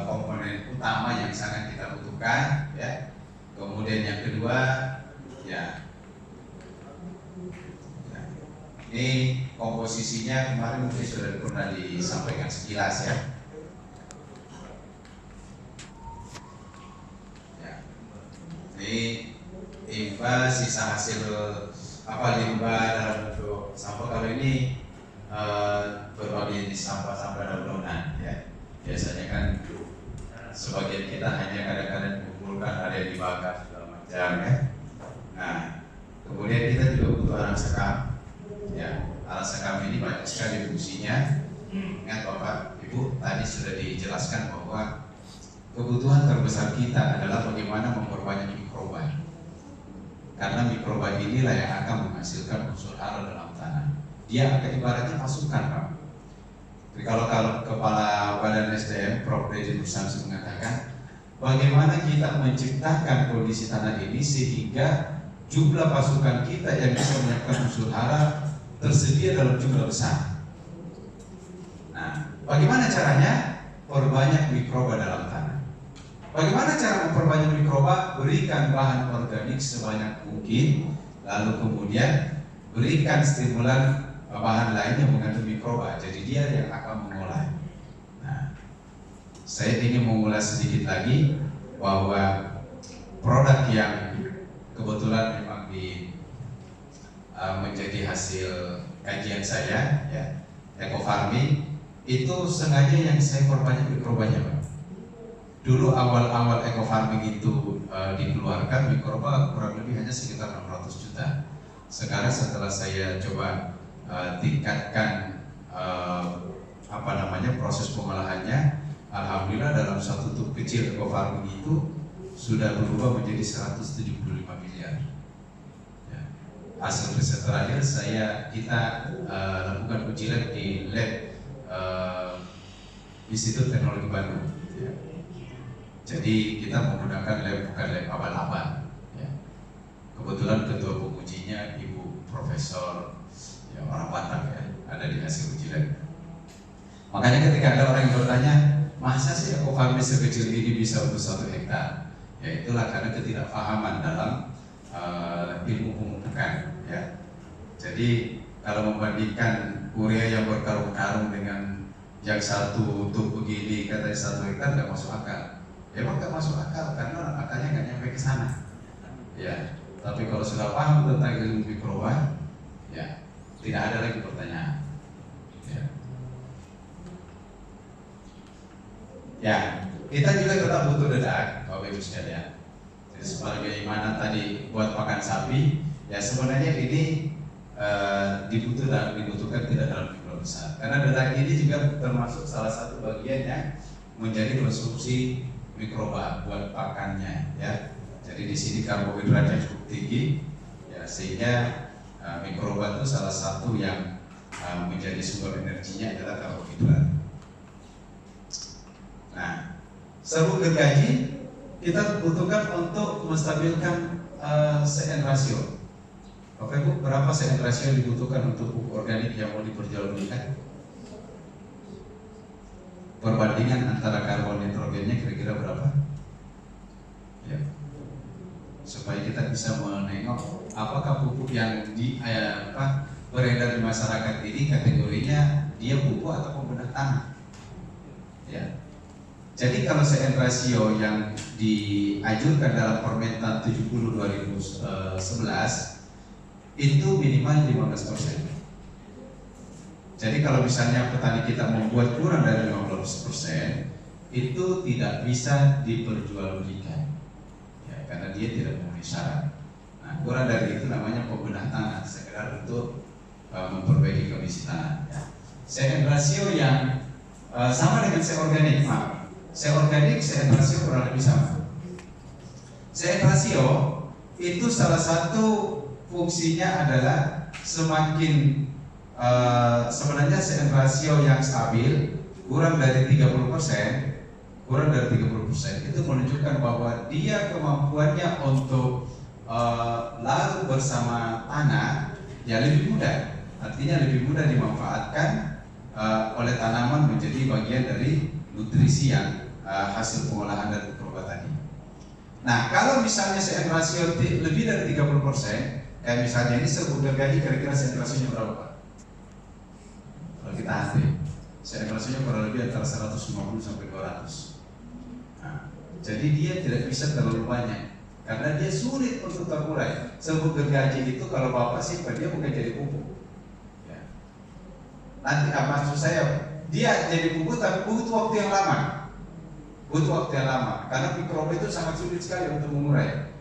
komponen utama yang sangat kita butuhkan, ya. Kemudian yang kedua, ya, ini komposisinya kemarin mungkin sudah pernah disampaikan sekilas, ya. Ini limbah sisa hasil limbah dalam bentuk sampah. Kalau ini berbagai jenis sampah-sampah daunan, ya. Biasanya kan sebagian kita hanya kadang-kadang kumpulkan, ada yang dibakar segala macam, ya. Nah, kemudian kita juga butuh alat sekam, ya. Alat sekam ini banyak sekali fungsinya. Ingat Bapak Ibu, tadi sudah dijelaskan bahwa kebutuhan terbesar kita adalah bagaimana memperbanyak mikroba. Karena mikroba inilah yang akan menghasilkan unsur hara dalam tanah. Dia akan ibaratnya pasukan, Pak. Jadi kalau Kepala Badan SDM, Prof. Deddy Nursamsi mengatakan, bagaimana kita menciptakan kondisi tanah ini sehingga jumlah pasukan kita yang bisa menyiapkan unsur hara tersedia dalam jumlah besar. Nah, bagaimana caranya? Perbanyak mikroba dalam tanah. Bagaimana cara memperbanyak mikroba? Berikan bahan organik sebanyak mungkin, lalu kemudian berikan stimulan bahan lain yang mengandung mikroba. Jadi dia yang akan mengolah. Nah, saya ingin mengulas sedikit lagi bahwa produk yang kebetulan memang menjadi hasil kajian saya, ya, eco farming, itu sengaja yang saya perbanyak mikrobanya, Pak. Dulu awal-awal eco farming itu dikeluarkan, mikroba kurang lebih hanya sekitar 600 juta. Sekarang setelah saya coba tingkatkan proses pengolahannya, alhamdulillah dalam satu tub kecil eco farming itu sudah berubah menjadi 175 miliar. Ya. Hasil riset terakhir kita lakukan uji lab di lab Institut Teknologi Bandung. Ya. Jadi kita menggunakan lab bukan lab abal-abal. Ya. Kebetulan ketua pengujinya Ibu Profesor, ya, orang Batak, ya, ada di hasil uji lab. Makanya ketika ada orang yang bertanya, masa sih eco farming sekecil ini bisa untuk 1 hektar? Ya itulah karena ketidakpahaman dalam ilmu pemupukan, ya. Jadi kalau membandingkan urea yang berkarung-karung dengan yang satu tub begini katanya 1 hektar, nggak masuk akal. Emang nggak masuk akal karena akalnya nggak nyampe ke sana, ya. Tapi kalau sudah paham tentang ilmu mikroba, ya tidak ada lagi pertanyaan. Ya, kita juga tetap butuh dedak, Bapak Ibu sekalian. Jadi sebagaimana tadi buat pakan sapi, ya sebenarnya ini dibutuhkan tidak dalam jumlah besar. Karena dedak ini juga termasuk salah satu bagian yang menjadi konsumsi mikroba buat pakannya, ya. Jadi di sini karbohidratnya cukup tinggi, ya, sehingga mikroba itu salah satu yang menjadi sumber energinya adalah karbohidrat. Nah, seru gergaji kita butuhkan untuk menstabilkan CN rasio. Bapak Ibu, berapa CN rasio dibutuhkan untuk pupuk organik yang mau diperjualbelikan? Perbandingan antara karbon nitrogennya kira-kira berapa? Ya. Supaya kita bisa menengok apakah pupuk yang beredar di masyarakat ini kategorinya dia pupuk atau pembedah tanah. Ya. Jadi kalau CN rasio yang dianjurkan dalam Permentan 70/2011 itu minimal 15%. Jadi kalau misalnya petani kita membuat kurang dari 15%, itu tidak bisa diperjualbelikan, ya, karena dia tidak memenuhi syarat. Nah, kurang dari itu namanya pembedah tanah, sekedar untuk memperbaiki kondisi tanah. Ya. CN rasio yang sama dengan C organik, maaf. C organik, CN rasio kurang lebih sama. CN rasio itu salah satu fungsinya adalah semakin sebenarnya CN rasio yang stabil kurang dari 30%, itu menunjukkan bahwa dia kemampuannya untuk larut bersama tanah ya lebih mudah, artinya lebih mudah dimanfaatkan oleh tanaman menjadi bagian dari nutrisi yang hasil pengolahan dari mikroba tadi. Nah, kalau misalnya CN rasio lebih dari 30%, kayak misalnya ini serbuk gergaji kira-kira CN rasionya berapa Pak? Kalau kita hati, CN rasionya kurang lebih antara 150 sampai 200. Nah, jadi dia tidak bisa terlalu banyak karena dia sulit untuk terurai. Serbuk gergaji itu kalau Bapak simpan dia bukan jadi pupuk. Ya. Nanti maksud saya dia jadi pupuk tapi butuh waktu yang lama. Butuh waktu yang lama karena mikroba itu sangat sulit sekali untuk mengurai.